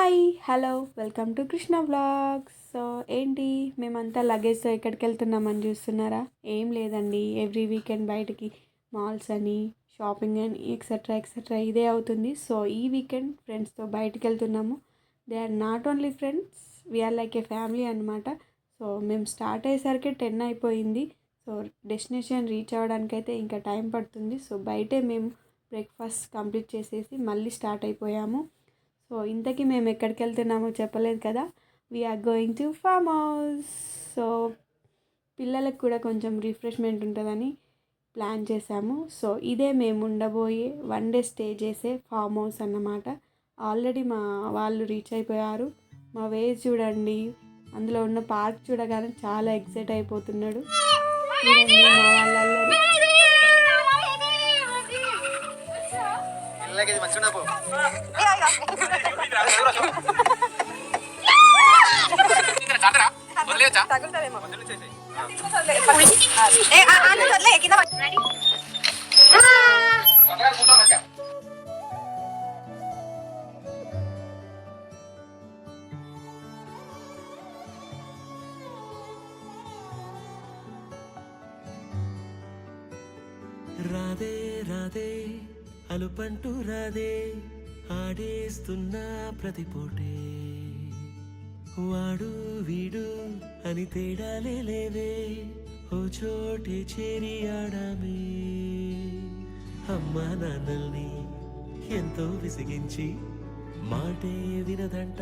Hi hello welcome to Krishna vlogs. So ఏంటి మేమంతా లగేజ్తో ఎక్కడికి వెళ్తున్నామని చూస్తున్నారా? ఏం లేదండి, ఎవ్రీ వీకెండ్ బయటికి మాల్స్ అని షాపింగ్ అని ఎక్సెట్రా ఎక్సెట్రా ఇదే అవుతుంది. సో ఈ వీకెండ్ ఫ్రెండ్స్తో బయటికి వెళ్తున్నాము. They are not only friends, we are like a family అనమాట. సో మేము స్టార్ట్ అయ్యేసరికి 10 అయిపోయింది. సో డెస్టినేషన్ రీచ్ అవ్వడానికైతే ఇంకా టైం పడుతుంది. సో బయటే మేము బ్రేక్ఫాస్ట్ కంప్లీట్ చేసేసి మళ్ళీ స్టార్ట్ అయిపోయాము. సో ఇంతకీ మేము ఎక్కడికి వెళ్తున్నామో చెప్పలేదు కదా. We are going to farm house. So పిల్లలకు కూడా కొంచెం రిఫ్రెష్మెంట్ ఉంటుందని ప్లాన్ చేశాము. సో ఇదే మేము ఉండబోయే 1 డే స్టే చేసే ఫామ్ హౌస్ అన్నమాట. ఆల్రెడీ మా వాళ్ళు రీచ్ అయిపోయారు. మా వేజ్ చూడండి, అందులో ఉన్న పార్క్ చూడగానే చాలా ఎక్సైట్ అయిపోతున్నాడు. చూడండి మా వాళ్ళ రాధే రాధే అలుపంటూ రాధే ఆడేస్తున్నా ప్రతిపోటే వాడు వీడు అని తేడాలే లేవే ఓ చోటే చేరి ఆడామే. అమ్మా నాన్నల్ని ఎంతో విసిగించి మాటే వినదంట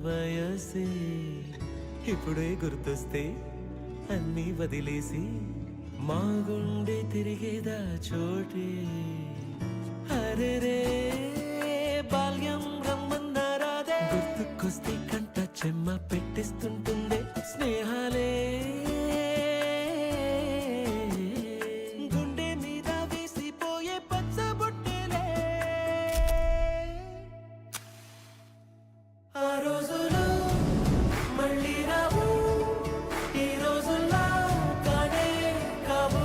వయసే. ఇప్పుడే గుర్తొస్తే అన్నీ వదిలేసి మా గుండె తిరిగేదా చోటే. అరే రే బాల్యం రమ్మన్నారాదే, గుర్తుకొస్తే కంట చెమ్మ పెట్టిస్తుంటుందే స్నేహాలే. గుండె మీద వేసిపోయే పచ్చబొట్టెలే. ఆ రోజులు మళ్ళీ రావు, ఈ రోజుల్లో కానే కావు.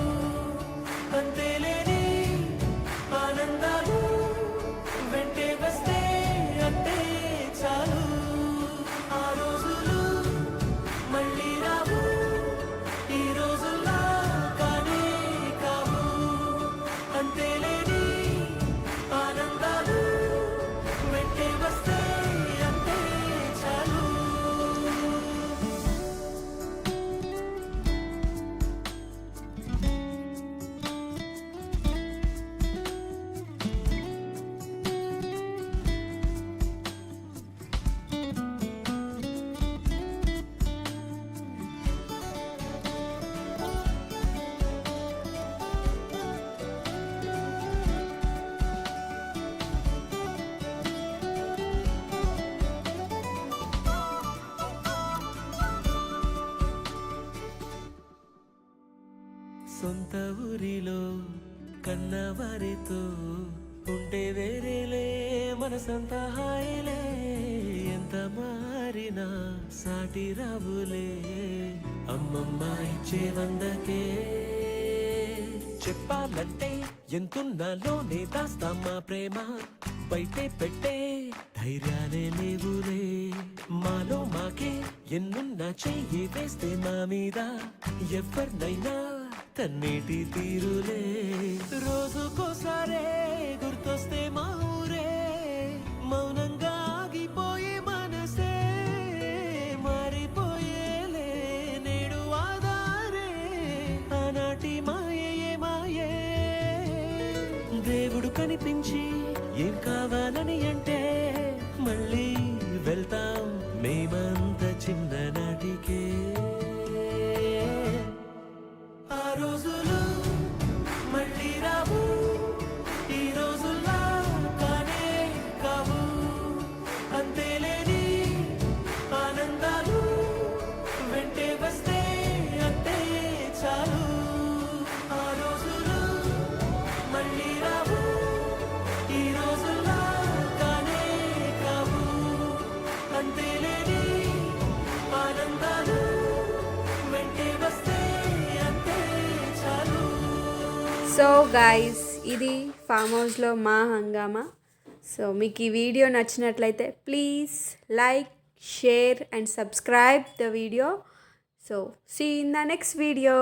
అంతేలేని ఆనందాలు వెంటే వస్తే అంతే చాలు. ఆ రోజులు మళ్ళీ రావు, ఈ రోజుల్లో కానే కావు. అంతేలేని ఆనందాలు వెంటే వస్తే అంతే చాలు. సొంత ఊరిలో కన్నవారితో ఉంటే వేరేలే మనసంత హాయిలే. ఎంత మారినా సాటి రావులే అమ్మమ్మ ఇచ్చే 100కే. చెప్పాలంటే ఎంతున్నాలోనే దాస్తామా ప్రేమ, బయటే పెట్టే ధైర్యాలే లేవులే. మాలో మాకే ఎన్నున్నా చెయ్యి వేస్తే మా మీద ఎవరినైనా తన్నేటి తీరులే. రోజుకోసారే గుర్తొస్తే మా ఊరే మౌనంగా ఆగిపోయే మనసే. మారిపోయేలే నేడు ఆధారే ఆనాటి మాయే మాయే. దేవుడు కనిపించి ఏం కావాలని అంటే మళ్ళీ వెళ్తాం మేమంత చిన్ననాటికే. ఆ రోజులు మళ్ళీ రావు, ఈ రోజుల్లో కానే కావు. అంతేలేని ఆనందాలు వెంటే వస్తే అంతే చాలు. ఆ రోజులు మళ్ళీ రావు, ఈ రోజుల్లో కానే కావు. అంతేలేని ఆనందాలు వెంటే వస్తే అంతే చాలు. సో గైస్, ఇది ఫామ్ హౌస్లో మా హంగామా. సో మీకు ఈ వీడియో నచ్చినట్లయితే please like, share and subscribe the video. So see in the next video.